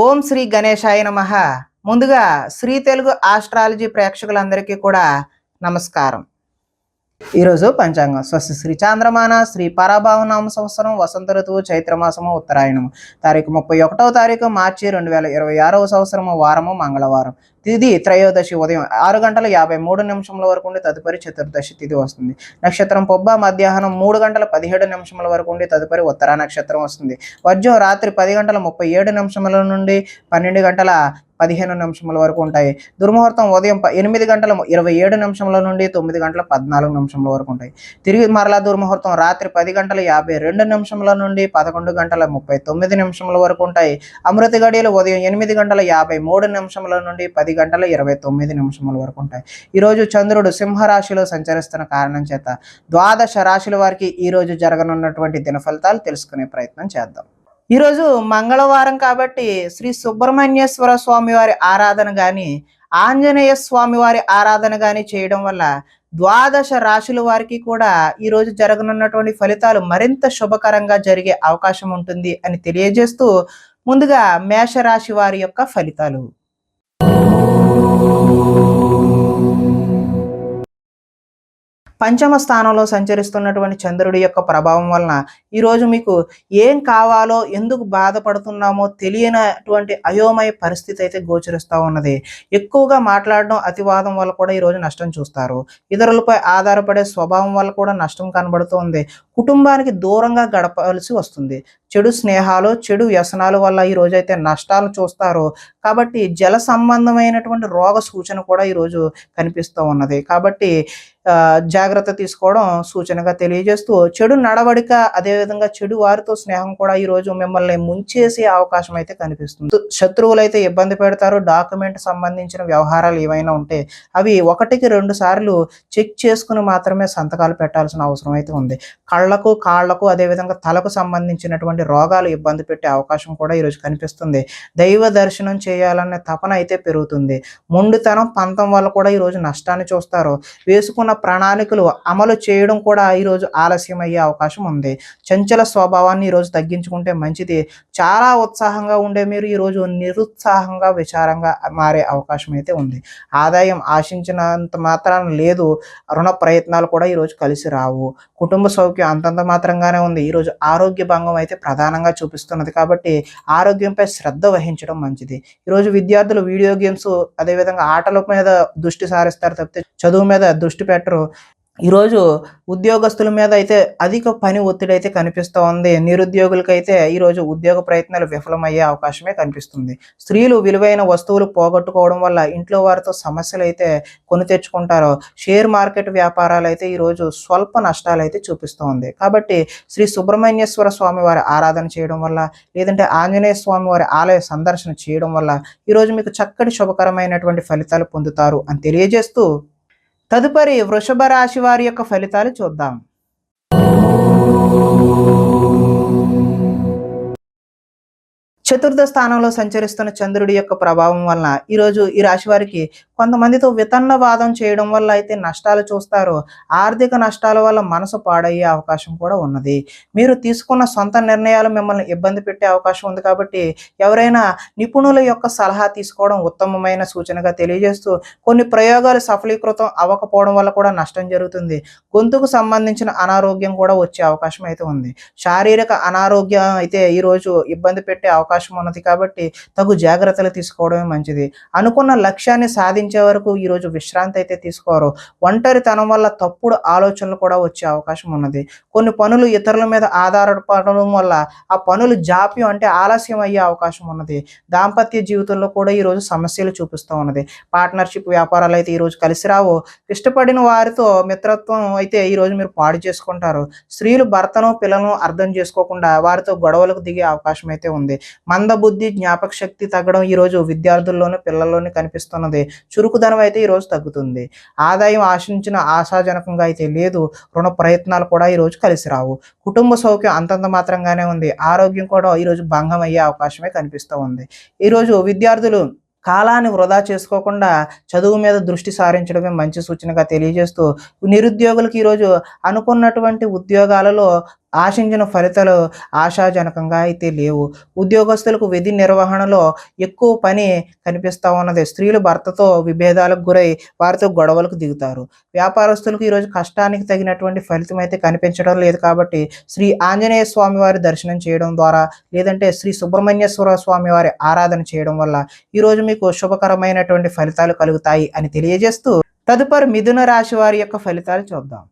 ఓం శ్రీ గణేశాయ నమః. ముందుగా శ్రీ తెలుగు ఆస్ట్రాలజీ ప్రేక్షకులందరికీ కూడా నమస్కారం. ఈరోజు పంచాంగం స్వస్తి శ్రీ చాంద్రమాన శ్రీ పరాభావనామ సంవత్సరం వసంత ఋతువు చైత్రమాసము ఉత్తరాయణము తారీఖు 31 మార్చి 2026 సంవత్సరము వారము మంగళవారం. తిథి త్రయోదశి ఉదయం 6:53 వరకు ఉండి తదుపరి చతుర్దశి తిథి వస్తుంది. నక్షత్రం పొబ్బ మధ్యాహ్నం 3:17 వరకు ఉండి తదుపరి ఉత్తరా నక్షత్రం వస్తుంది. వర్జం రాత్రి 10:37 నుండి 12:15 వరకు ఉంటాయి. దుర్ముహూర్తం ఉదయం 8:27 నుండి 9:14 వరకు ఉంటాయి. తిరిగి మరలా దుర్ముహూర్తం రాత్రి 10:52 నుండి 11:39 వరకు ఉంటాయి. అమృత గడియలు ఉదయం 8:53 నుండి 10:29 వరకు ఉంటాయి. ఈరోజు చంద్రుడు సింహరాశిలో సంచరిస్తున్న కారణం చేత ద్వాదశ రాశుల వారికి ఈరోజు జరగనున్నటువంటి దిన ఫలితాలు తెలుసుకునే ప్రయత్నం చేద్దాం. ఈరోజు మంగళవారం కాబట్టి శ్రీ సుబ్రహ్మణ్యేశ్వర స్వామి వారి ఆరాధన కానీ ఆంజనేయ స్వామి వారి ఆరాధన కానీ చేయడం వల్ల ద్వాదశ రాశుల వారికి కూడా ఈరోజు జరగనున్నటువంటి ఫలితాలు మరింత శుభకరంగా జరిగే అవకాశం ఉంటుంది అని తెలియజేస్తూ ముందుగా మేషరాశి వారి యొక్క ఫలితాలు. పంచమ స్థానంలో సంచరిస్తున్నటువంటి చంద్రుడి యొక్క ప్రభావం వలన ఈరోజు మీకు ఏం కావాలో ఎందుకు బాధపడుతున్నామో తెలియనటువంటి అయోమయ పరిస్థితి అయితే గోచరిస్తూ ఉన్నది. ఎక్కువగా మాట్లాడడం అతివాదం వల్ల కూడా ఈరోజు నష్టం చూస్తారు. ఇతరులపై ఆధారపడే స్వభావం వల్ల కూడా నష్టం కనబడుతుంది. కుటుంబానికి దూరంగా గడపాల్సి వస్తుంది. చెడు స్నేహాలు చెడు వ్యసనాల వల్ల ఈ రోజైతే నష్టాలు చూస్తారు. కాబట్టి జల సంబంధమైనటువంటి రోగ సూచన కూడా ఈరోజు కనిపిస్తూ ఉన్నది. కాబట్టి జాగ్రత్త తీసుకోవడం సూచనగా తెలియజేస్తూ చెడు నడవడిక అదేవిధంగా చెడు వారితో స్నేహం కూడా ఈరోజు మిమ్మల్ని ముంచేసే అవకాశం అయితే కనిపిస్తుంది. శత్రువులు అయితే ఇబ్బంది పెడతారు. డాక్యుమెంట్ సంబంధించిన వ్యవహారాలు ఏవైనా ఉంటే అవి 1-2 సార్లు చెక్ చేసుకుని మాత్రమే సంతకాలు పెట్టాల్సిన అవసరం అయితే ఉంది. కళ్ళకు కాళ్లకు అదేవిధంగా తలకు సంబంధించినటువంటి రోగాలు ఇబ్బంది పెట్టే అవకాశం కూడా ఈరోజు కనిపిస్తుంది. దైవ దర్శనం చేయాలనే తపన అయితే పెరుగుతుంది. మొండితనం పంతం వల్ల కూడా ఈరోజు నష్టాన్ని చూస్తారు. వేసుకున్న ప్రణాళికలు అమలు చేయడం కూడా ఈరోజు ఆలస్యం అయ్యే అవకాశం ఉంది. చంచల స్వభావాన్ని ఈరోజు తగ్గించుకుంటే మంచిది. చాలా ఉత్సాహంగా ఉండే మీరు ఈరోజు నిరుత్సాహంగా విచారంగా మారే అవకాశం అయితే ఉంది. ఆదాయం ఆశించినంత మాత్రాన లేదు. రుణ ప్రయత్నాలు కూడా ఈరోజు కలిసి రావు. కుటుంబ సౌఖ్యం అంతంత మాత్రంగానే ఉంది. ఈరోజు ఆరోగ్య భంగం అయితే ప్రధానంగా చూపిస్తున్నది. కాబట్టి ఆరోగ్యంపై శ్రద్ధ వహించడం మంచిది. ఈరోజు విద్యార్థులు వీడియో గేమ్స్ అదేవిధంగా ఆటల మీద దృష్టి సారిస్తారు తప్పితే చదువు మీద దృష్టి పెట్టరు. ఈరోజు ఉద్యోగస్తుల మీద అయితే అధిక పని ఒత్తిడి అయితే కనిపిస్తూ ఉంది. నిరుద్యోగులకైతే ఈరోజు ఉద్యోగ ప్రయత్నాలు విఫలమయ్యే అవకాశమే కనిపిస్తుంది. స్త్రీలు విలువైన వస్తువులు పోగొట్టుకోవడం వల్ల ఇంట్లో వారితో సమస్యలు అయితే కొని తెచ్చుకుంటారు. షేర్ మార్కెట్ వ్యాపారాలు అయితే ఈరోజు స్వల్ప నష్టాలు అయితే చూపిస్తూ ఉంది. కాబట్టి శ్రీ సుబ్రహ్మణ్యేశ్వర స్వామి వారి ఆరాధన చేయడం వల్ల లేదంటే ఆంజనేయ స్వామి వారి ఆలయ సందర్శన చేయడం వల్ల ఈరోజు మీకు చక్కటి శుభకరమైనటువంటి ఫలితాలు పొందుతారు అని తెలియజేస్తూ తదుపరి వృషభ రాశి వారి యొక్క ఫలితాలు చూద్దాం. చతుర్థ స్థానంలో సంచరిస్తున్న చంద్రుడి యొక్క ప్రభావం వలన ఈరోజు ఈ రాశి వారికి కొంతమందితో వితన్నవాదం చేయడం వల్ల అయితే నష్టాలు చూస్తారు. ఆర్థిక నష్టాల వల్ల మనసు పాడయ్యే అవకాశం కూడా ఉన్నది. మీరు తీసుకున్న సొంత నిర్ణయాలు మిమ్మల్ని ఇబ్బంది పెట్టే అవకాశం ఉంది. కాబట్టి ఎవరైనా నిపుణుల యొక్క సలహా తీసుకోవడం ఉత్తమమైన సూచనగా తెలియజేస్తూ కొన్ని ప్రయోగాలు సఫలీకృతం అవ్వకపోవడం వల్ల కూడా నష్టం జరుగుతుంది. గొంతుకు సంబంధించిన అనారోగ్యం కూడా వచ్చే అవకాశం అయితే ఉంది. శారీరక అనారోగ్యం అయితే ఈరోజు ఇబ్బంది పెట్టే అవకాశం ఉన్నది. కాబట్టి తగు జాగ్రత్తలు తీసుకోవడమే మంచిది. అనుకున్న లక్ష్యాన్ని సాధించే వరకు ఈరోజు విశ్రాంతి అయితే తీసుకోరు. ఒంటరితనం వల్ల తప్పుడు ఆలోచనలు కూడా వచ్చే అవకాశం ఉన్నది. కొన్ని పనులు ఇతరుల మీద ఆధారపడడం వల్ల ఆ పనులు జాప్యం అంటే ఆలస్యం అయ్యే అవకాశం ఉన్నది. దాంపత్య జీవితంలో కూడా ఈరోజు సమస్యలు చూపిస్తూ ఉన్నది. పార్ట్నర్షిప్ వ్యాపారాలు అయితే ఈరోజు కలిసి రావు. ఇష్టపడిన వారితో మిత్రత్వం అయితే ఈరోజు మీరు పాడు చేసుకుంటారు. స్త్రీలు భర్తను పిల్లలను అర్థం చేసుకోకుండా వారితో గొడవలకు దిగే అవకాశం అయితే ఉంది. మందబుద్ధి జ్ఞాపక శక్తి తగ్గడం ఈరోజు విద్యార్థుల్లోనూ పిల్లల్లోనూ కనిపిస్తున్నది. చురుకుదనం అయితే ఈరోజు తగ్గుతుంది. ఆదాయం ఆశించిన ఆశాజనకంగా అయితే లేదు. రుణ ప్రయత్నాలు కూడా ఈరోజు కలిసి రావు. కుటుంబ సౌఖ్యం అంతంత మాత్రంగానే ఉంది. ఆరోగ్యం కూడా ఈరోజు భంగం అయ్యే అవకాశమే కనిపిస్తూ ఉంది. ఈరోజు విద్యార్థులు కాలాన్ని వృధా చేసుకోకుండా చదువు మీద దృష్టి సారించడమే మంచి సూచనగా తెలియజేస్తూ నిరుద్యోగులకు ఈరోజు అనుకున్నటువంటి ఉద్యోగాలలో ఆశించిన ఫలితాలు ఆశాజనకంగా అయితే లేవు. ఉద్యోగస్తులకు విధి నిర్వహణలో ఎక్కువ పని కనిపిస్తా ఉన్నది. స్త్రీలు భర్తతో విభేదాలకు గురై వారితో గొడవలకు దిగుతారు. వ్యాపారస్తులకు ఈరోజు కష్టానికి తగినటువంటి ఫలితం అయితే కనిపించడం లేదు కాబట్టి శ్రీ ఆంజనేయ స్వామి వారి దర్శనం చేయడం ద్వారా, లేదంటే శ్రీ సుబ్రహ్మణ్యేశ్వర స్వామి వారి ఆరాధన చేయడం వల్ల ఈరోజు మీకు శుభకరమైనటువంటి ఫలితాలు కలుగుతాయి అని తెలియజేస్తూ, తదుపరి మిథున రాశి వారి యొక్క ఫలితాలు చూద్దాం.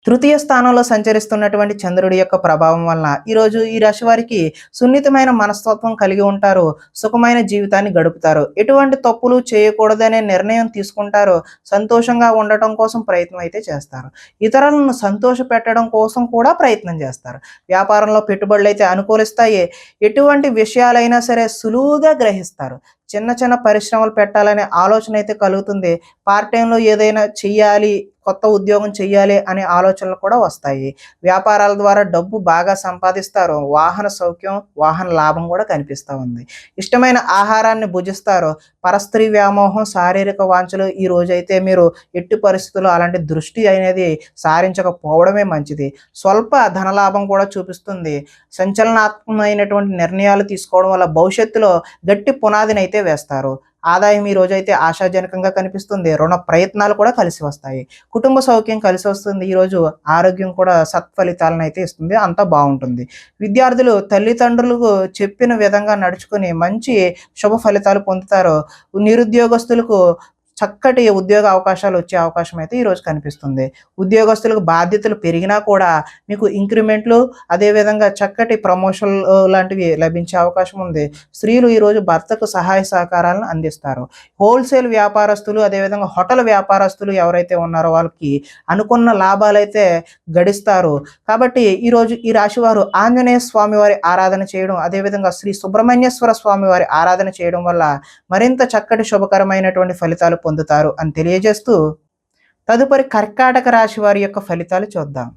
తృతీయ స్థానంలో సంచరిస్తున్నటువంటి చంద్రుడి యొక్క ప్రభావం వలన ఈరోజు ఈ రాశి వారికి సున్నితమైన మనస్తత్వం కలిగి ఉంటారు. సుఖమైన జీవితాన్ని గడుపుతారు. ఎటువంటి తప్పులు చేయకూడదనే నిర్ణయం తీసుకుంటారు. సంతోషంగా ఉండటం కోసం ప్రయత్నం అయితే చేస్తారు. ఇతరులను సంతోష పెట్టడం కోసం కూడా ప్రయత్నం చేస్తారు. వ్యాపారంలో పెట్టుబడులు అయితే అనుకూలిస్తాయి. ఎటువంటి విషయాలైనా సరే సులువుగా గ్రహిస్తారు. చిన్న చిన్న పరిశ్రమలు పెట్టాలనే ఆలోచన అయితే కలుగుతుంది. పార్ట్ టైంలో ఏదైనా చెయ్యాలి, కొత్త ఉద్యోగం చెయ్యాలి అనే ఆలోచనలు కూడా వస్తాయి. వ్యాపారాల ద్వారా డబ్బు బాగా సంపాదిస్తారు. వాహన సౌఖ్యం, వాహన లాభం కూడా కనిపిస్తూ ఉంది. ఇష్టమైన ఆహారాన్ని భుజిస్తారు. పరస్త్రీ వ్యామోహం, శారీరక వాంఛలు ఈ రోజైతే మీరు ఎట్టి పరిస్థితుల్లో అలాంటి దృష్టి అనేది సారించకపోవడమే మంచిది. స్వల్ప ధనలాభం కూడా చూపిస్తుంది. సంచలనాత్మకమైనటువంటి నిర్ణయాలు తీసుకోవడం వల్ల భవిష్యత్తులో గట్టి పునాదిని అయితే వేస్తారు. ఆదాయం ఈ రోజైతే ఆశాజనకంగా కనిపిస్తుంది. రుణ ప్రయత్నాలు కూడా కలిసి వస్తాయి. కుటుంబ సౌఖ్యం కలిసి వస్తుంది. ఈరోజు ఆరోగ్యం కూడా సత్ఫలితాలను అయితే ఇస్తుంది. అంతా బాగుంటుంది. విద్యార్థులు తల్లిదండ్రులకు చెప్పిన విధంగా నడుచుకుని మంచి శుభ ఫలితాలు పొందుతారు. నిరుద్యోగస్తులకు చక్కటి ఉద్యోగ అవకాశాలు వచ్చే అవకాశం అయితే ఈరోజు కనిపిస్తుంది. ఉద్యోగస్తులకు బాధ్యతలు పెరిగినా కూడా మీకు ఇంక్రిమెంట్లు, అదేవిధంగా చక్కటి ప్రమోషన్లు లాంటివి లభించే అవకాశం ఉంది. స్త్రీలు ఈరోజు భర్తకు సహాయ సహకారాలను అందిస్తారు. హోల్సేల్ వ్యాపారస్తులు, అదేవిధంగా హోటల్ వ్యాపారస్తులు ఎవరైతే ఉన్నారో వాళ్ళకి అనుకున్న లాభాలు అయితే గడిస్తారు. కాబట్టి ఈరోజు ఈ రాశి వారు ఆంజనేయ స్వామి వారి ఆరాధన చేయడం, అదేవిధంగా శ్రీ సుబ్రహ్మణ్యేశ్వర స్వామి వారి ఆరాధన చేయడం వల్ల మరింత చక్కటి శుభకరమైనటువంటి ఫలితాలు పొందుతారు అని తెలియజేస్తూ, తదుపరి కర్కాటక రాశి వారి యొక్క ఫలితాలు చూద్దాం.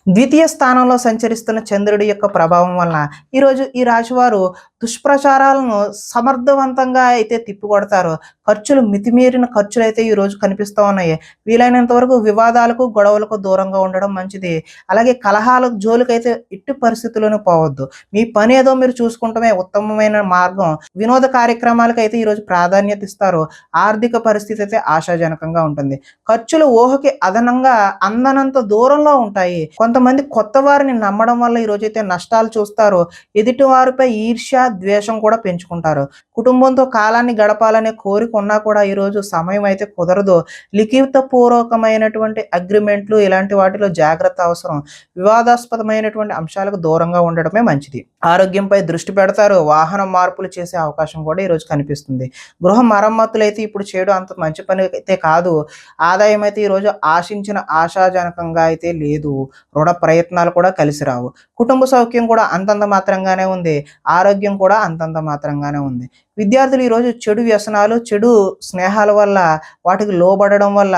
ద్వితీయ స్థానంలో సంచరిస్తున్న చంద్రుడి యొక్క ప్రభావం వలన ఈరోజు ఈ రాశివారు దుష్ప్రచారాలను సమర్థవంతంగా అయితే తిప్పికొడతారు. ఖర్చులు మితిమీరిన ఖర్చులు అయితే ఈరోజు కనిపిస్తూ ఉన్నాయి. వీలైనంత వరకు వివాదాలకు, గొడవలకు దూరంగా ఉండడం మంచిది. అలాగే కలహాల జోలికైతే ఎట్టి పరిస్థితుల్లోనూ పోవద్దు. మీ పని ఏదో మీరు చూసుకుంటమే ఉత్తమమైన మార్గం. వినోద కార్యక్రమాలకు అయితే ఈరోజు ప్రాధాన్యత ఇస్తారు. ఆర్థిక పరిస్థితి అయితే ఆశాజనకంగా ఉంటుంది. ఖర్చులు ఊహకి అదనంగా అందనంత దూరంలో ఉంటాయి. కొంతమంది కొత్త వారిని నమ్మడం వల్ల ఈరోజైతే నష్టాలు చూస్తారు. ఎదుటి వారిపై ఈర్ష్య, ద్వేషం కూడా పెంచుకుంటారు. కుటుంబంతో కాలాన్ని గడపాలనే కోరిక ఉన్నా కూడా ఈరోజు సమయం అయితే కుదరదు. లిఖిత పూర్వకమైనటువంటి అగ్రిమెంట్లు ఇలాంటి వాటిలో జాగ్రత్త అవసరం. వివాదాస్పదమైనటువంటి అంశాలకు దూరంగా ఉండడమే మంచిది. ఆరోగ్యంపై దృష్టి పెడతారు. వాహన మార్పులు చేసే అవకాశం కూడా ఈరోజు కనిపిస్తుంది. గృహ మరమ్మతులు అయితే ఇప్పుడు చేయడం అంత మంచి పని అయితే కాదు. ఆదాయం అయితే ఈరోజు ఆశించిన ఆశాజనకంగా అయితే లేదు. రుణ ప్రయత్నాలు కూడా కలిసి రావు. కుటుంబ సౌఖ్యం కూడా అంతంత మాత్రంగానే ఉంది. ఆరోగ్యం కూడా అంతంత మాత్రంగానే ఉంది. విద్యార్థులు ఈరోజు చెడు వ్యసనాలు, చెడు స్నేహాల వల్ల, వాటికి లోబడడం వల్ల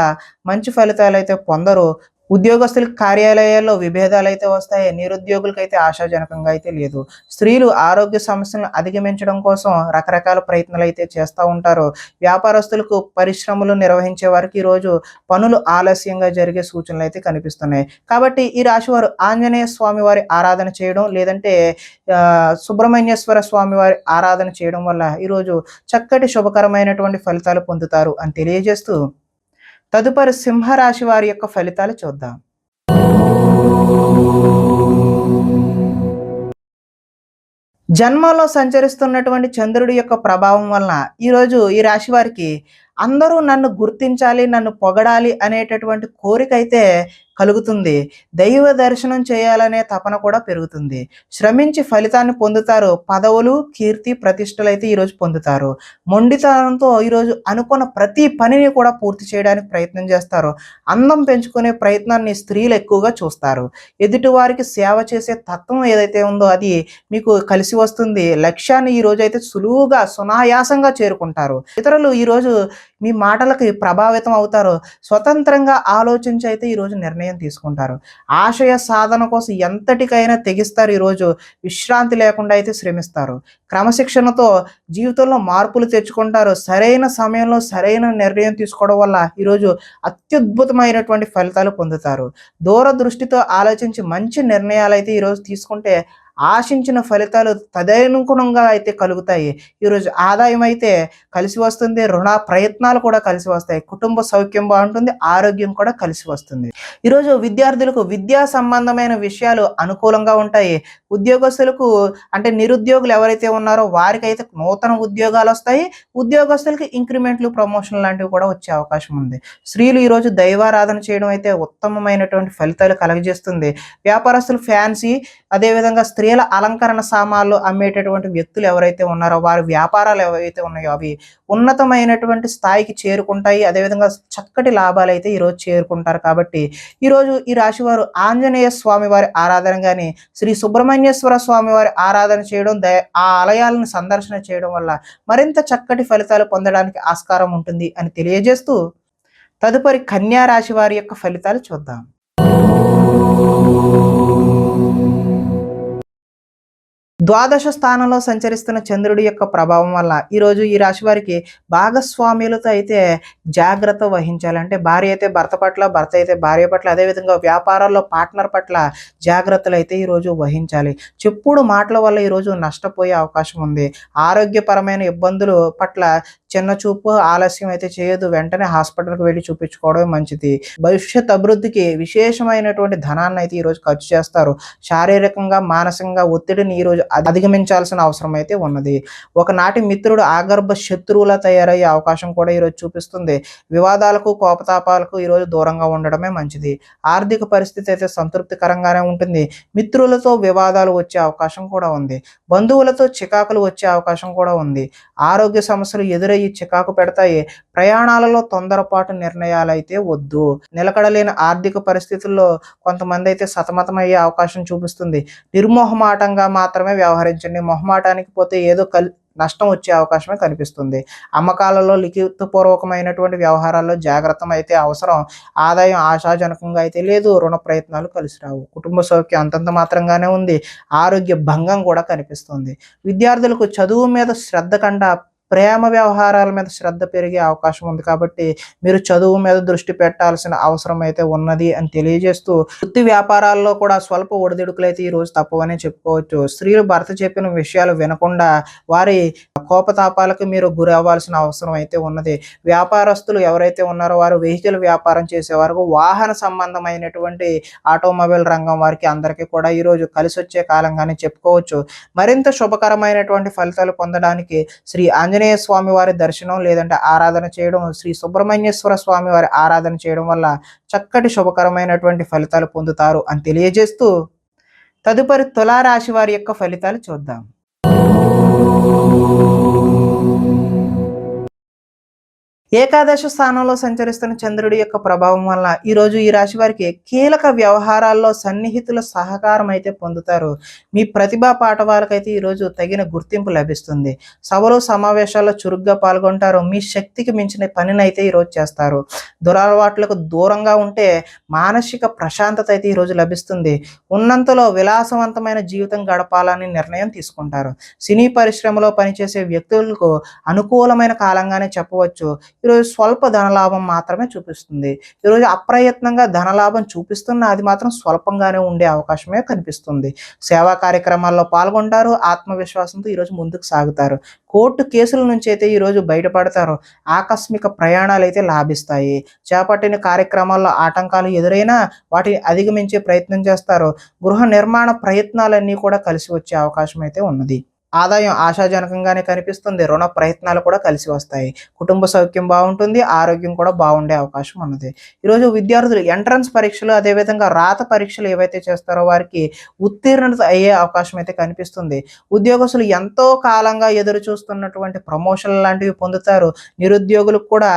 మంచి ఫలితాలు అయితే పొందరు. ఉద్యోగస్తులకు కార్యాలయాల్లో విభేదాలు అయితే వస్తాయి. నిరుద్యోగులకైతే ఆశాజనకంగా అయితే లేదు. స్త్రీలు ఆరోగ్య సమస్యలను అధిగమించడం కోసం రకరకాల ప్రయత్నాలు అయితే చేస్తూ ఉంటారు. వ్యాపారస్తులకు, పరిశ్రమలు నిర్వహించే వారికి ఈరోజు పనులు ఆలస్యంగా జరిగే సూచనలు అయితే కనిపిస్తున్నాయి. కాబట్టి ఈ రాశి వారు ఆంజనేయ స్వామి వారి ఆరాధన చేయడం, లేదంటే సుబ్రహ్మణ్యేశ్వర స్వామి వారి ఆరాధన చేయడం వల్ల ఈరోజు చక్కటి శుభకరమైనటువంటి ఫలితాలు పొందుతారు అని తెలియజేస్తూ, తదుపరి సింహరాశి వారి యొక్క ఫలితాలు చూద్దాం. జన్మలో సంచరిస్తున్నటువంటి చంద్రుడి యొక్క ప్రభావం వలన ఈరోజు ఈ రాశి వారికి అందరూ నన్ను గుర్తించాలి, నన్ను పొగడాలి అనేటటువంటి కోరిక అయితే కలుగుతుంది. దైవ దర్శనం చేయాలనే తపన కూడా పెరుగుతుంది. శ్రమించి ఫలితాన్ని పొందుతారు. పదవులు, కీర్తి, ప్రతిష్టలు అయితే ఈరోజు పొందుతారు. మొండితనంతో ఈరోజు అనుకున్న ప్రతి పనిని కూడా పూర్తి చేయడానికి ప్రయత్నం చేస్తారు. అందం పెంచుకునే ప్రయత్నాన్ని స్త్రీలు ఎక్కువగా చూస్తారు. ఎదుటి వారికి సేవ చేసే తత్వం ఏదైతే ఉందో అది మీకు కలిసి వస్తుంది. లక్ష్యాన్ని ఈ రోజు అయితే సులువుగా, సునాయాసంగా చేరుకుంటారు. ఇతరులు ఈరోజు మీ మాటలకి ప్రభావితం అవుతారు. స్వతంత్రంగా ఆలోచించి అయితే ఈరోజు నిర్ణయం తీసుకుంటారు. ఆశయ సాధన కోసం ఎంతటికైనా తెగిస్తారు. ఈరోజు విశ్రాంతి లేకుండా అయితే శ్రమిస్తారు. క్రమశిక్షణతో జీవితంలో మార్పులు తెచ్చుకుంటారు. సరైన సమయంలో సరైన నిర్ణయం తీసుకోవడం వల్ల ఈరోజు అత్యద్భుతమైనటువంటి ఫలితాలు పొందుతారు. దూరదృష్టితో ఆలోచించి మంచి నిర్ణయాలైతే ఈరోజు తీసుకుంటే ఆశించిన ఫలితాలు తదనుగుణంగా అయితే కలుగుతాయి. ఈరోజు ఆదాయం అయితే కలిసి వస్తుంది. రుణ ప్రయత్నాలు కూడా కలిసి వస్తాయి. కుటుంబ సౌఖ్యం బాగుంటుంది. ఆరోగ్యం కూడా కలిసి వస్తుంది. ఈరోజు విద్యార్థులకు విద్యా సంబంధమైన విషయాలు అనుకూలంగా ఉంటాయి. ఉద్యోగస్తులకు అంటే నిరుద్యోగులు ఎవరైతే ఉన్నారో వారికైతే నూతన ఉద్యోగాలు వస్తాయి. ఉద్యోగస్తులకి ఇంక్రిమెంట్లు, ప్రమోషన్ లాంటివి కూడా వచ్చే అవకాశం ఉంది. స్త్రీలు ఈరోజు దైవారాధన చేయడం అయితే ఉత్తమమైనటువంటి ఫలితాలు కలగజేస్తుంది. వ్యాపారస్తులు ఫ్యాన్సీ, అదేవిధంగా స్త్రీల అలంకరణ సామాన్లు అమ్మేటటువంటి వ్యక్తులు ఎవరైతే ఉన్నారో వారి వ్యాపారాలు ఏవైతే ఉన్నాయో అవి ఉన్నతమైనటువంటి స్థాయికి చేరుకుంటాయి. అదేవిధంగా చక్కటి లాభాలు అయితే ఈరోజు చేరుకుంటారు. కాబట్టి ఈరోజు ఈ రాశి వారు ఆంజనేయ స్వామి వారి ఆరాధన కానీ, శ్రీ సుబ్రహ్మణ్యేశ్వర స్వామి వారి ఆరాధన చేయడం, ఆ ఆలయాలను సందర్శన చేయడం వల్ల మరింత చక్కటి ఫలితాలు పొందడానికి ఆస్కారం ఉంటుంది అని తెలియజేస్తూ తదుపరి కన్యా రాశి వారి యొక్క ఫలితాలు చూద్దాం. ద్వాదశ స్థానంలో సంచరిస్తున్న చంద్రుడి యొక్క ప్రభావం వల్ల ఈరోజు ఈ రాశి వారికి భాగస్వామ్యులతో అయితే జాగ్రత్త వహించాలి. అంటే భార్య అయితే భర్త పట్ల, భర్త అయితే భార్య పట్ల, అదేవిధంగా వ్యాపారాల్లో పార్ట్నర్ పట్ల జాగ్రత్తలు అయితే ఈరోజు వహించాలి. చెప్పుడు మాటల వల్ల ఈరోజు నష్టపోయే అవకాశం ఉంది. ఆరోగ్యపరమైన ఇబ్బందులు పట్ల చిన్న చూపు, ఆలస్యం అయితే చేయదు. వెంటనే హాస్పిటల్కి వెళ్ళి చూపించుకోవడమే మంచిది. భవిష్యత్ అభివృద్ధికి విశేషమైనటువంటి ధనాన్ని అయితే ఈరోజు ఖర్చు చేస్తారు. శారీరకంగా, మానసికంగా ఒత్తిడిని ఈరోజు అధిగమించాల్సిన అవసరం అయితే ఉన్నది. ఒకనాటి మిత్రుడు ఆగర్భ శత్రువులా తయారయ్యే అవకాశం కూడా ఈరోజు చూపిస్తుంది. వివాదాలకు, కోపతాపాలకు ఈరోజు దూరంగా ఉండడమే మంచిది. ఆర్థిక పరిస్థితి అయితే సంతృప్తికరంగానే ఉంటుంది. మిత్రులతో వివాదాలు వచ్చే అవకాశం కూడా ఉంది. బంధువులతో చికాకులు వచ్చే అవకాశం కూడా ఉంది. ఆరోగ్య సమస్యలు ఎదురయ్యి చికాకు పెడతాయి. ప్రయాణాలలో తొందరపాటు నిర్ణయాలు అయితే వద్దు. నిలకడలేని ఆర్థిక పరిస్థితుల్లో కొంతమంది అయితే సతమతమయ్యే అవకాశం చూపిస్తుంది. నిర్మోహమాటంగా మాత్రమే వ్యవహరించండి. మొహమాటానికి పోతే ఏదో నష్టం వచ్చే అవకాశమే కనిపిస్తుంది. అమ్మకాలలో లిఖితపూర్వకమైనటువంటి వ్యవహారాల్లో జాగ్రత్త అయితే అవసరం. ఆదాయం ఆశాజనకంగా అయితే లేదు. రుణ ప్రయత్నాలు కలిసి రావు. కుటుంబ సౌఖ్యం అంతంత మాత్రంగానే ఉంది. ఆరోగ్య భంగం కూడా కనిపిస్తుంది. విద్యార్థులకు చదువు మీద శ్రద్ధ కంటే ప్రేమ వ్యవహారాల మీద శ్రద్ధ పెరిగే అవకాశం ఉంది. కాబట్టి మీరు చదువు మీద దృష్టి పెట్టాల్సిన అవసరం అయితే ఉన్నది అని తెలియజేస్తూ వృత్తి వ్యాపారాల్లో కూడా స్వల్ప ఒడిదుడుకులు అయితే ఈరోజు తప్పవనే చెప్పుకోవచ్చు. స్త్రీలు భర్త చెప్పిన విషయాలు వినకుండా వారి కోపతాపాలకు మీరు గురి అవ్వాల్సిన అవసరం అయితే ఉన్నది. వ్యాపారస్తులు ఎవరైతే ఉన్నారో వారు వెహికల్ వ్యాపారం చేసేవారు, వాహన సంబంధమైనటువంటి ఆటోమొబైల్ రంగం వారికి అందరికీ కూడా ఈరోజు కలిసి వచ్చే కాలంగానే చెప్పుకోవచ్చు. మరింత శుభకరమైనటువంటి ఫలితాలు పొందడానికి శ్రీ ఆంజనేయ స్వామి వారి దర్శనం లేదంటే ఆరాధన చేయడం, శ్రీ సుబ్రహ్మణ్యేశ్వర స్వామి వారి ఆరాధన చేయడం వల్ల చక్కటి శుభకరమైనటువంటి ఫలితాలు పొందుతారు అని తెలియజేస్తూ తదుపరి తులారాశి వారి యొక్క ఫలితాలు చూద్దాం. ఏకాదశ స్థానంలో సంచరిస్తున్న చంద్రుడి యొక్క ప్రభావం వల్ల ఈరోజు ఈ రాశి వారికి కీలక వ్యవహారాల్లో సన్నిహితుల సహకారం అయితే పొందుతారు. మీ ప్రతిభా పాఠవాలకైతే ఈరోజు తగిన గుర్తింపు లభిస్తుంది. సభలు, సమావేశాల్లో చురుగ్గా పాల్గొంటారు. మీ శక్తికి మించిన పనిని అయితే ఈరోజు చేస్తారు. దురలవాట్లకు దూరంగా ఉంటే మానసిక ప్రశాంతత అయితే ఈరోజు లభిస్తుంది. ఉన్నంతలో విలాసవంతమైన జీవితం గడపాలని నిర్ణయం తీసుకుంటారు. సినీ పరిశ్రమలో పనిచేసే వ్యక్తులకు అనుకూలమైన కాలంగానే చెప్పవచ్చు. ఈరోజు స్వల్ప ధనలాభం మాత్రమే చూపిస్తుంది. ఈరోజు అప్రయత్నంగా ధనలాభం చూపిస్తున్న అది మాత్రం స్వల్పంగానే ఉండే అవకాశమే కనిపిస్తుంది. సేవా కార్యక్రమాల్లో పాల్గొంటారు. ఆత్మవిశ్వాసంతో ఈరోజు ముందుకు సాగుతారు. కోర్టు కేసుల నుంచి అయితే ఈరోజు బయటపడతారు. ఆకస్మిక ప్రయాణాలు అయితే లాభిస్తాయి. చేపట్టిన కార్యక్రమాల్లో ఆటంకాలు ఎదురైనా వాటిని అధిగమించే ప్రయత్నం చేస్తారు. గృహ నిర్మాణ ప్రయత్నాలన్నీ కూడా కలిసి వచ్చే అవకాశం అయితే ఉన్నది. ఆదాయం ఆశాజనకంగానే కనిపిస్తుంది. రుణ ప్రయత్నాలు కూడా కలిసి వస్తాయి. కుటుంబ సౌఖ్యం బాగుంటుంది. ఆరోగ్యం కూడా బాగుండే అవకాశం ఉన్నది. ఈరోజు విద్యార్థులు ఎంట్రన్స్ పరీక్షలు, అదేవిధంగా రాత పరీక్షలు ఏవైతే చేస్తారో వారికి ఉత్తీర్ణత అయ్యే అవకాశం అయితే కనిపిస్తుంది. ఉద్యోగస్తులు ఎంతో కాలంగా ఎదురు చూస్తున్నటువంటి ప్రమోషన్లు లాంటివి పొందుతారు. నిరుద్యోగులకు కూడా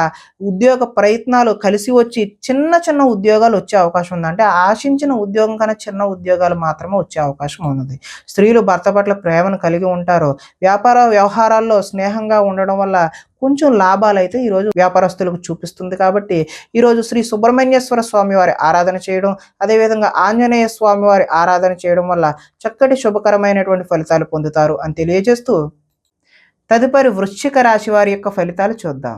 ఉద్యోగ ప్రయత్నాలు కలిసి వచ్చి చిన్న చిన్న ఉద్యోగాలు వచ్చే అవకాశం ఉంది. అంటే ఆశించిన ఉద్యోగం కన్నా చిన్న ఉద్యోగాలు మాత్రమే వచ్చే అవకాశం ఉన్నది. స్త్రీలు భర్త పట్ల ప్రేమను కలిగి ఉంటారు. ఉంటారు. వ్యాపార వ్యవహారాల్లో స్నేహంగా ఉండడం వల్ల కొంచెం లాభాలైతే ఈరోజు వ్యాపారస్తులకు చూపిస్తుంది. కాబట్టి ఈరోజు శ్రీ సుబ్రహ్మణ్యేశ్వర స్వామి వారి ఆరాధన చేయడం, అదేవిధంగా ఆంజనేయ స్వామి వారి ఆరాధన చేయడం వల్ల చక్కటి శుభకరమైనటువంటి ఫలితాలు పొందుతారు అని తెలియజేస్తూ, తదుపరి వృశ్చిక రాశి వారి యొక్క ఫలితాలు చూద్దాం.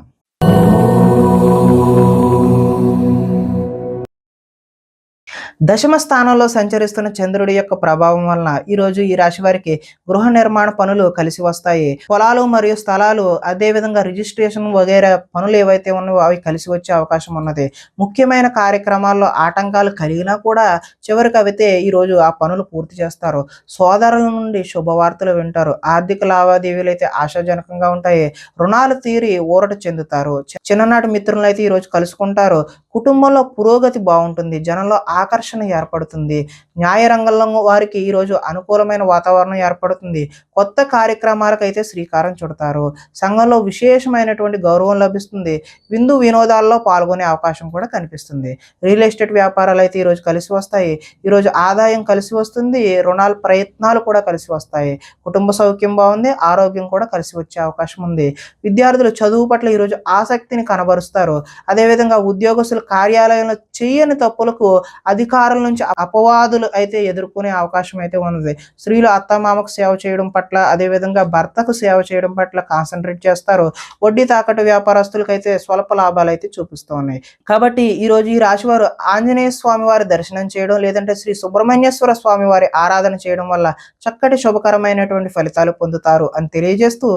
దశమ స్థానంలో సంచరిస్తున్న చంద్రుడి యొక్క ప్రభావం వలన ఈరోజు ఈ రాశి వారికి గృహ నిర్మాణ పనులు కలిసి వస్తాయి. పొలాలు మరియు స్థలాలు, అదేవిధంగా రిజిస్ట్రేషన్ వగైరా పనులు ఏవైతే ఉన్నాయో అవి కలిసి వచ్చే అవకాశం ఉన్నది. ముఖ్యమైన కార్యక్రమాల్లో ఆటంకాలు కలిగినా కూడా చివరికి అయితే ఈరోజు ఆ పనులు పూర్తి చేస్తారు. సోదరుల నుండి శుభవార్తలు వింటారు. ఆర్థిక లావాదేవీలు అయితే ఆశాజనకంగా ఉంటాయి. రుణాలు తీరి ఊరట చెందుతారు. చిన్ననాటి మిత్రులను అయితే ఈరోజు కలుసుకుంటారు. కుటుంబంలో పురోగతి బాగుంటుంది. జనంలో ఆకర్షణ ఏర్పడుతుంది. న్యాయ రంగంలో వారికి ఈరోజు అనుకూలమైన వాతావరణం ఏర్పడుతుంది. కొత్త కార్యక్రమాలకు అయితే శ్రీకారం చుడతారు. సంఘంలో విశేషమైనటువంటి గౌరవం లభిస్తుంది. విందు వినోదాల్లో పాల్గొనే అవకాశం కూడా కనిపిస్తుంది. రియల్ ఎస్టేట్ వ్యాపారాలు అయితే ఈరోజు కలిసి వస్తాయి. ఈరోజు ఆదాయం కలిసి వస్తుంది. రుణాల ప్రయత్నాలు కూడా కలిసి వస్తాయి. కుటుంబ సౌఖ్యం బాగుంది. ఆరోగ్యం కూడా కలిసి వచ్చే అవకాశం ఉంది. విద్యార్థులు చదువు పట్ల ఈరోజు ఆసక్తిని కనబరుస్తారు. అదేవిధంగా ఉద్యోగస్తులు కార్యాలయంలో చేయని తప్పులకు అధికారుల నుంచి అపవాదులు అయితే ఎదుర్కొనే అవకాశం అయితే ఉన్నది. స్త్రీలు అత్తమామకు సేవ చేయడం పట్ల, అదేవిధంగా భర్తకు సేవ చేయడం పట్ల కాన్సన్ట్రేట్ చేస్తారు. వడ్డీ తాకట్టు వ్యాపారస్తులకు అయితే స్వల్ప లాభాలు అయితే చూపిస్తూ ఉన్నాయి. కాబట్టి ఈరోజు ఈ రాశి వారు ఆంజనేయ స్వామి వారి దర్శనం చేయడం, లేదంటే శ్రీ సుబ్రహ్మణ్యేశ్వర స్వామి వారి ఆరాధన చేయడం వల్ల చక్కటి శుభకరమైనటువంటి ఫలితాలు పొందుతారు అని తెలియజేస్తూ,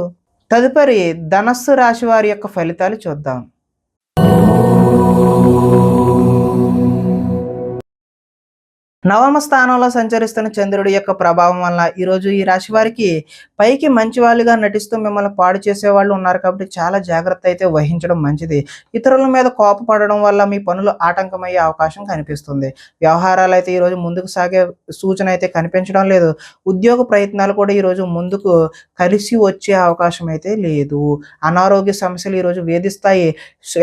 తదుపరి ధనస్సు రాశి వారి యొక్క ఫలితాలు చూద్దాం. నవమ స్థానంలో సంచరిస్తున్న చంద్రుడి యొక్క ప్రభావం వల్ల ఈరోజు ఈ రాశి వారికి పైకి మంచి వాళ్ళుగా నటిస్తూ మిమ్మల్ని పాడు చేసే వాళ్ళు ఉన్నారు. కాబట్టి చాలా జాగ్రత్త అయితే వహించడం మంచిది. ఇతరుల మీద కోపపడడం వల్ల మీ పనులు ఆటంకమయ్యే అవకాశం కనిపిస్తుంది. వ్యవహారాలు అయితే ఈరోజు ముందుకు సాగే సూచన అయితే కనిపించడం లేదు. ఉద్యోగ ప్రయత్నాలు కూడా ఈరోజు ముందుకు కలిసి వచ్చే అవకాశం అయితే లేదు. అనారోగ్య సమస్యలు ఈరోజు వేధిస్తాయి.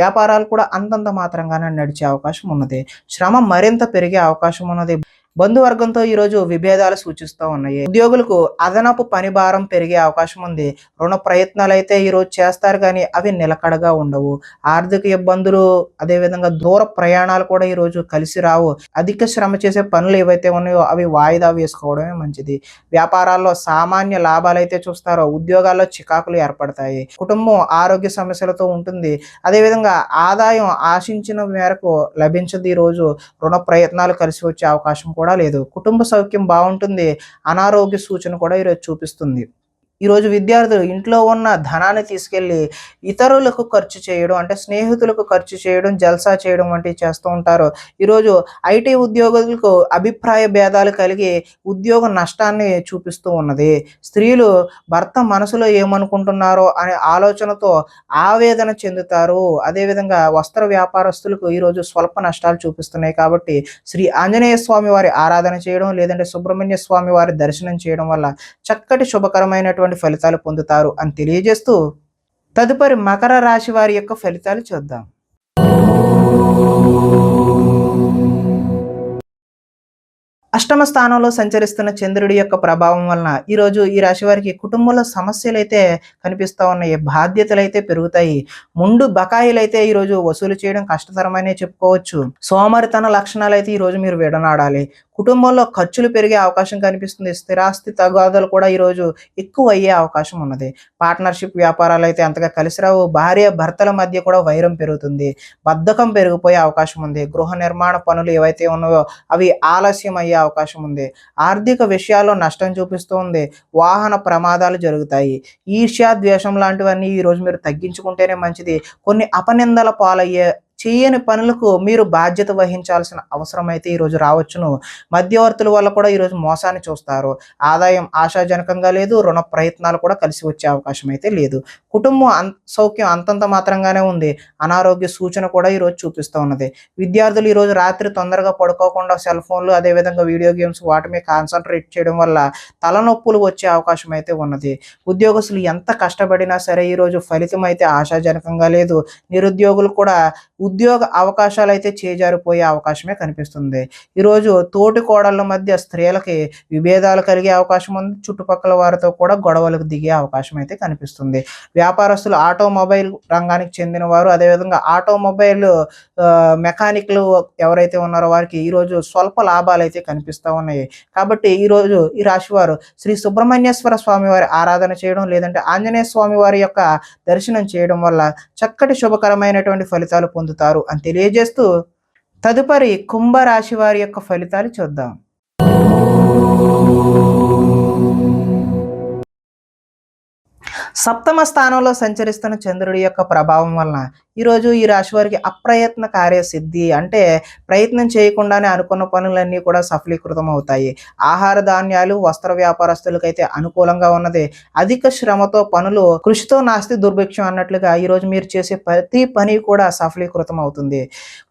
వ్యాపారాలు కూడా అంతంత మాత్రంగానే నడిచే అవకాశం ఉన్నది. శ్రమ మరింత పెరిగే అవకాశం ఉన్నది. బంధువర్గంతో ఈరోజు విభేదాలు సూచిస్తూ ఉన్నాయి. ఉద్యోగులకు అదనపు పని భారం పెరిగే అవకాశం ఉంది. రుణ ప్రయత్నాలు అయితే ఈరోజు చేస్తారు, కానీ అవి నిలకడగా ఉండవు. ఆర్థిక ఇబ్బందులు, అదేవిధంగా దూర ప్రయాణాలు కూడా ఈరోజు కలిసి రావు. అధిక శ్రమ చేసే పనులు ఏవైతే ఉన్నాయో అవి వాయిదా వేసుకోవడమే మంచిది. వ్యాపారాల్లో సామాన్య లాభాలు అయితే చూస్తారో, ఉద్యోగాల్లో చికాకులు ఏర్పడతాయి. కుటుంబం ఆరోగ్య సమస్యలతో ఉంటుంది. అదేవిధంగా ఆదాయం ఆశించిన మేరకు లభించదు. ఈరోజు రుణ ప్రయత్నాలు కలిసి వచ్చే అవకాశం కూడా లేదు. కుటుంబ సౌఖ్యం బాగుంటుంది. అనారోగ్య సూచన కూడా ఈరోజు చూపిస్తుంది. ఈరోజు విద్యార్థులు ఇంట్లో ఉన్న ధనాన్ని తీసుకెళ్ళి ఇతరులకు ఖర్చు చేయడం, అంటే స్నేహితులకు ఖర్చు చేయడం, జల్సా చేయడం వంటివి చేస్తూ ఉంటారు. ఈరోజు ఐటీ ఉద్యోగులకు అభిప్రాయ భేదాలు కలిగి ఉద్యోగ నష్టాన్ని చూపిస్తూ ఉన్నది. స్త్రీలు భర్త మనసులో ఏమనుకుంటున్నారో అనే ఆలోచనతో ఆవేదన చెందుతారు. అదేవిధంగా వస్త్ర వ్యాపారస్తులకు ఈరోజు స్వల్ప నష్టాలు చూపిస్తున్నాయి. కాబట్టి శ్రీ ఆంజనేయ స్వామి వారి ఆరాధన చేయడం, లేదంటే సుబ్రహ్మణ్య స్వామి వారి దర్శనం చేయడం వల్ల చక్కటి శుభకరమైనటువంటి ఫలితాలు పొందుతారు అని తెలియజేస్తూ, తదుపరి మకర రాశి వారి యొక్క ఫలితాలు చూద్దాం. అష్టమ స్థానంలో సంచరిస్తున్న చంద్రుడి యొక్క ప్రభావం వలన ఈరోజు ఈ రాశి వారికి కుటుంబంలో సమస్యలు అయితే కనిపిస్తూ ఉన్నాయి. బాధ్యతలు అయితే పెరుగుతాయి. ముందు బకాయిలు అయితే ఈరోజు వసూలు చేయడం కష్టతరమనే చెప్పుకోవచ్చు. సోమరితన లక్షణాలు అయితే ఈరోజు మీరు విడనాడాలి. కుటుంబంలో ఖర్చులు పెరిగే అవకాశం కనిపిస్తుంది. స్థిరాస్తి తగాదాలు కూడా ఈరోజు ఎక్కువ అయ్యే అవకాశం ఉన్నది. పార్ట్నర్షిప్ వ్యాపారాలు అయితే అంతగా కలిసి రావు. భార్య భర్తల మధ్య కూడా వైరం పెరుగుతుంది. బద్ధకం పెరిగిపోయే అవకాశం ఉంది. గృహ నిర్మాణ పనులు ఏవైతే ఉన్నాయో అవి ఆలస్యం అయ్యే అవకాశం ఉంది. ఆర్థిక విషయాల్లో నష్టం చూపిస్తుంది. వాహన ప్రమాదాలు జరుగుతాయి. ఈర్ష్య, ద్వేషం లాంటివన్నీ ఈరోజు మీరు తగ్గించుకుంటేనే మంచిది. కొన్ని అపనిందల పాలయ్యే చేయని పనులకు మీరు బాధ్యత వహించాల్సిన అవసరం అయితే ఈరోజు రావచ్చును. మధ్యవర్తుల వల్ల కూడా ఈరోజు మోసాన్ని చూస్తారు. ఆదాయం ఆశాజనకంగా లేదు. రుణ ప్రయత్నాలు కూడా కలిసి వచ్చే అవకాశం అయితే లేదు. కుటుంబం సౌఖ్యం అంతంత మాత్రంగానే ఉంది. అనారోగ్య సూచన కూడా ఈరోజు చూపిస్తూ ఉన్నది. విద్యార్థులు ఈరోజు రాత్రి తొందరగా పడుకోకుండా సెల్ ఫోన్లు, అదేవిధంగా వీడియో గేమ్స్ వాటి మీద కాన్సన్ట్రేట్ చేయడం వల్ల తలనొప్పులు వచ్చే అవకాశం అయితే ఉన్నది. ఉద్యోగస్తులు ఎంత కష్టపడినా సరే ఈరోజు ఫలితం అయితే ఆశాజనకంగా లేదు. నిరుద్యోగులు కూడా ఉద్యోగ అవకాశాలు అయితే చేజారిపోయే అవకాశమే కనిపిస్తుంది. ఈరోజు తోటి కోడళ్ళ మధ్య స్త్రీలకి విభేదాలు కలిగే అవకాశం ఉంది. చుట్టుపక్కల వారితో కూడా గొడవలకు దిగే అవకాశం అయితే కనిపిస్తుంది. వ్యాపారస్తులు ఆటోమొబైల్ రంగానికి చెందిన వారు, అదేవిధంగా ఆటోమొబైల్ మెకానిక్‌లు ఎవరైతే ఉన్నారో వారికి ఈరోజు స్వల్ప లాభాలైతే కనిపిస్తా ఉన్నాయి. కాబట్టి ఈరోజు ఈ రాశివారు శ్రీ సుబ్రహ్మణ్యేశ్వర స్వామి వారి ఆరాధన చేయడం, లేదంటే ఆంజనేయ స్వామి వారి యొక్క దర్శనం చేయడం వల్ల చక్కటి శుభకరమైనటువంటి ఫలితాలు పొందుతారు అని తెలియజేస్తూ, తదుపరి కుంభరాశి వారి యొక్క ఫలితాలు చూద్దాం. సప్తమ స్థానంలో సంచరిస్తున్న చంద్రుడి యొక్క ప్రభావం వలన ఈరోజు ఈ రాశి వారికి అప్రయత్న కార్యసిద్ధి, అంటే ప్రయత్నం చేయకుండానే అనుకున్న పనులన్నీ కూడా సఫలీకృతం అవుతాయి. ఆహార ధాన్యాలు, వస్త్ర వ్యాపారస్తులకైతే అనుకూలంగా ఉన్నది. అధిక శ్రమతో పనులు, కృషితో నాస్తి దుర్భిక్షం అన్నట్లుగా ఈరోజు మీరు చేసే ప్రతి పని కూడా సఫలీకృతం అవుతుంది.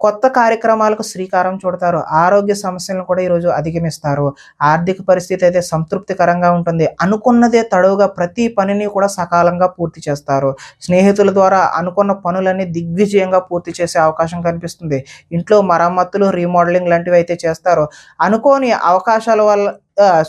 కొత్త కార్యక్రమాలకు శ్రీకారం చుడతారు. ఆరోగ్య సమస్యలను కూడా ఈరోజు అధిగమిస్తారు. ఆర్థిక పరిస్థితి అయితే సంతృప్తికరంగా ఉంటుంది. అనుకున్నదే తడవుగా ప్రతి పనిని కూడా సకాలంగా పూర్తి చేస్తారు. స్నేహితుల ద్వారా అనుకున్న పనులన్నీ దిగ్విజయంగా పూర్తి చేసే అవకాశం కనిపిస్తుంది. ఇంట్లో మరమ్మతులు, రీమోడలింగ్ లాంటివి అయితే చేస్తారో. అనుకోని అవకాశాల వల్ల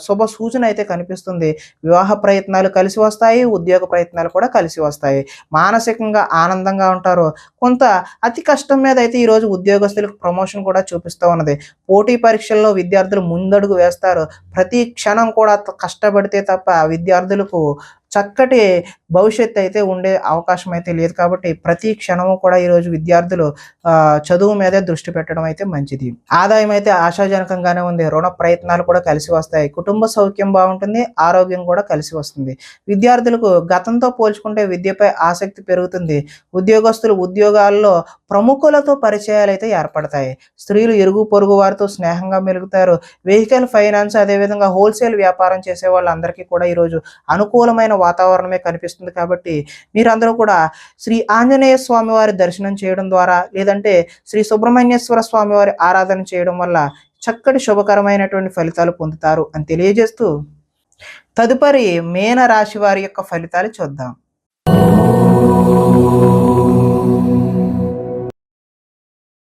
శుభ సూచన అయితే కనిపిస్తుంది. వివాహ ప్రయత్నాలు కలిసి వస్తాయి. ఉద్యోగ ప్రయత్నాలు కూడా కలిసి వస్తాయి. మానసికంగా ఆనందంగా ఉంటారు. కొంత అతి కష్టం మీద అయితే ఈరోజు ఉద్యోగస్తులకు ప్రమోషన్ కూడా చూపిస్తూ ఉన్నది. పోటీ పరీక్షల్లో విద్యార్థులు ముందడుగు వేస్తారు. ప్రతి క్షణం కూడా కష్టపడితే తప్ప విద్యార్థులకు చక్కటి భవిష్యత్తు అయితే ఉండే అవకాశం అయితే లేదు. కాబట్టి ప్రతి క్షణము కూడా ఈరోజు విద్యార్థులు చదువు మీదే దృష్టి పెట్టడం అయితే మంచిది. ఆదాయం అయితే ఆశాజనకంగానే ఉంది. రుణ ప్రయత్నాలు కూడా కలిసి వస్తాయి. కుటుంబ సౌఖ్యం బాగుంటుంది. ఆరోగ్యం కూడా కలిసి వస్తుంది. విద్యార్థులకు గతంతో పోల్చుకుంటే విద్యపై ఆసక్తి పెరుగుతుంది. ఉద్యోగస్తులు ఉద్యోగాల్లో ప్రముఖులతో పరిచయాలు అయితే ఏర్పడతాయి. స్త్రీలు ఇరుగు పొరుగు వారితో స్నేహంగా మెలుగుతారు. వెహికల్ ఫైనాన్స్, అదేవిధంగా హోల్సేల్ వ్యాపారం చేసే వాళ్ళందరికీ కూడా ఈరోజు అనుకూలమైన వాతావరణమే కనిపిస్తుంది. కాబట్టి మీరందరూ కూడా శ్రీ ఆంజనేయ స్వామి వారి దర్శనం చేయడం ద్వారా, లేదంటే శ్రీ సుబ్రహ్మణ్యేశ్వర స్వామి వారి ఆరాధన చేయడం వల్ల చక్కటి శుభకరమైనటువంటి ఫలితాలు పొందుతారు అని తెలియజేస్తూ, తదుపరి మీన రాశి వారి యొక్క ఫలితాలు చూద్దాం.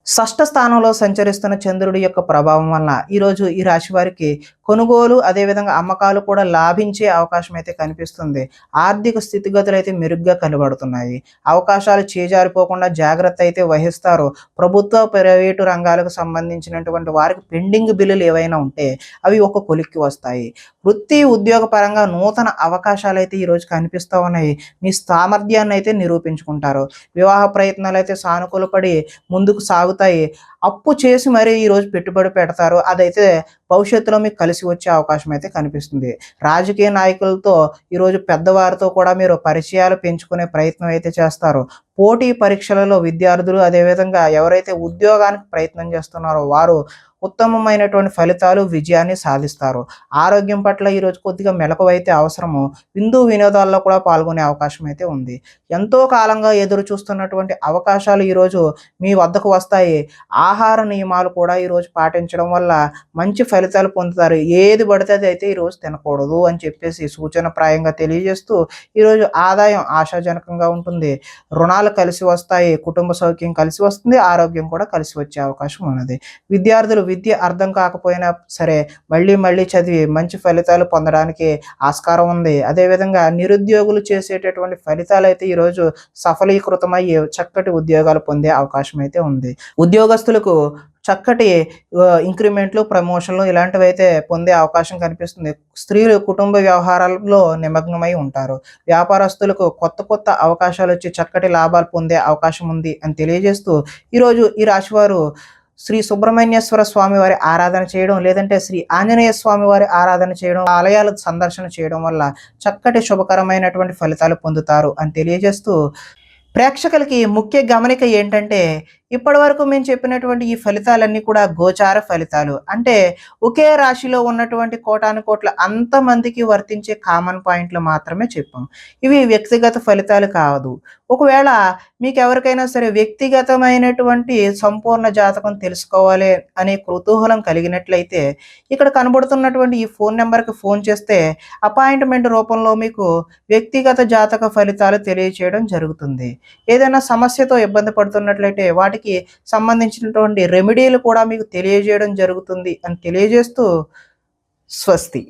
షష్ఠ స్థానంలో సంచరిస్తున్న చంద్రుడి యొక్క ప్రభావం వలన ఈరోజు ఈ రాశి వారికి కొనుగోలు, అదేవిధంగా అమ్మకాలు కూడా లాభించే అవకాశం అయితే కనిపిస్తుంది. ఆర్థిక స్థితిగతులు అయితే మెరుగ్గా కనబడుతున్నాయి. అవకాశాలు చేజారిపోకుండా జాగ్రత్త అయితే వహిస్తారు. ప్రభుత్వ, ప్రైవేటు రంగాలకు సంబంధించినటువంటి వారికి పెండింగ్ బిల్లులు ఏవైనా ఉంటే అవి ఒక కొలిక్కి వస్తాయి. వృత్తి, ఉద్యోగ పరంగా నూతన అవకాశాలు అయితే ఈరోజు కనిపిస్తూ ఉన్నాయి. మీ సామర్థ్యాన్ని అయితే నిరూపించుకుంటారు. వివాహ ప్రయత్నాలు అయితే సానుకూలపడి ముందుకు సాగుతాయి. అప్పు చేసి మరీ ఈరోజు పెట్టుబడి పెడతారు. అదైతే భవిష్యత్తులో మీకు కలిసి వచ్చే అవకాశం అయితే కనిపిస్తుంది. రాజకీయ నాయకులతో ఈరోజు పెద్దవారితో కూడా మీరు పరిచయాలు పెంచుకునే ప్రయత్నం అయితే చేస్తారు. పోటీ పరీక్షలలో విద్యార్థులు, అదేవిధంగా ఎవరైతే ఉద్యోగానికి ప్రయత్నం చేస్తున్నారో వారు ఉత్తమమైనటువంటి ఫలితాలు, విజయాన్ని సాధిస్తారు. ఆరోగ్యం పట్ల ఈరోజు కొద్దిగా మెలకువైతే అవసరము. విందు వినోదాల్లో కూడా పాల్గొనే అవకాశం అయితే ఉంది. ఎంతో కాలంగా ఎదురు చూస్తున్నటువంటి అవకాశాలు ఈరోజు మీ వద్దకు వస్తాయి. ఆహార నియమాలు కూడా ఈరోజు పాటించడం వల్ల మంచి ఫలితాలు పొందుతారు. ఏది పడితే అది అయితే ఈరోజు తినకూడదు అని చెప్పేసి సూచనప్రాయంగా తెలియజేస్తూ, ఈరోజు ఆదాయం ఆశాజనకంగా ఉంటుంది. రుణాలు కలిసి వస్తాయి. కుటుంబ సౌఖ్యం కలిసి వస్తుంది. ఆరోగ్యం కూడా కలిసి వచ్చే అవకాశం ఉన్నది. విద్యార్థులు విద్య అర్థం కాకపోయినా సరే మళ్ళీ చదివి మంచి ఫలితాలు పొందడానికి ఆస్కారం ఉంది. అదేవిధంగా నిరుద్యోగులు చేసేటటువంటి ఫలితాలు అయితే ఈరోజు సఫలీకృతమయ్యి చక్కటి ఉద్యోగాలు పొందే అవకాశం అయితే ఉంది. ఉద్యోగస్తులకు చక్కటి ఇంక్రిమెంట్లు, ప్రమోషన్లు ఇలాంటివి అయితే పొందే అవకాశం కనిపిస్తుంది. స్త్రీలు కుటుంబ వ్యవహారాల్లో నిమగ్నమై ఉంటారు. వ్యాపారస్తులకు కొత్త అవకాశాలు వచ్చి చక్కటి లాభాలు పొందే అవకాశం ఉంది అని తెలియజేస్తూ, ఈరోజు ఈ రాశివారు శ్రీ సుబ్రహ్మణ్యేశ్వర స్వామి వారి ఆరాధన చేయడం, లేదంటే శ్రీ ఆంజనేయ స్వామి వారి ఆరాధన చేయడం, ఆలయాల సందర్శన చేయడం వల్ల చక్కటి శుభకరమైనటువంటి ఫలితాలు పొందుతారు అని తెలియజేస్తూ, ప్రేక్షకులకి ముఖ్య గమనిక ఏంటంటే, ఇప్పటివరకు మేము చెప్పినటువంటి ఈ ఫలితాలన్నీ కూడా గోచార ఫలితాలు. అంటే ఒకే రాశిలో ఉన్నటువంటి కోటానుకోట్ల అంతమందికి వర్తించే కామన్ పాయింట్లు మాత్రమే చెప్పాం. ఇవి వ్యక్తిగత ఫలితాలు కాదు. ఒకవేళ మీకు ఎవరికైనా సరే వ్యక్తిగతమైనటువంటి సంపూర్ణ జాతకం తెలుసుకోవాలి అనే కుతూహలం కలిగినట్లయితే, ఇక్కడ కనబడుతున్నటువంటి ఈ ఫోన్ నెంబర్కి ఫోన్ చేస్తే అపాయింట్మెంట్ రూపంలో మీకు వ్యక్తిగత జాతక ఫలితాలు తెలియచేయడం జరుగుతుంది. ఏదైనా సమస్యతో ఇబ్బంది పడుతున్నట్లయితే వాటికి వాటికి సంబంధించినటువంటి రెమెడీలు కూడా మీకు తెలియజేయడం జరుగుతుంది అని తెలియజేస్తూ స్వస్తి.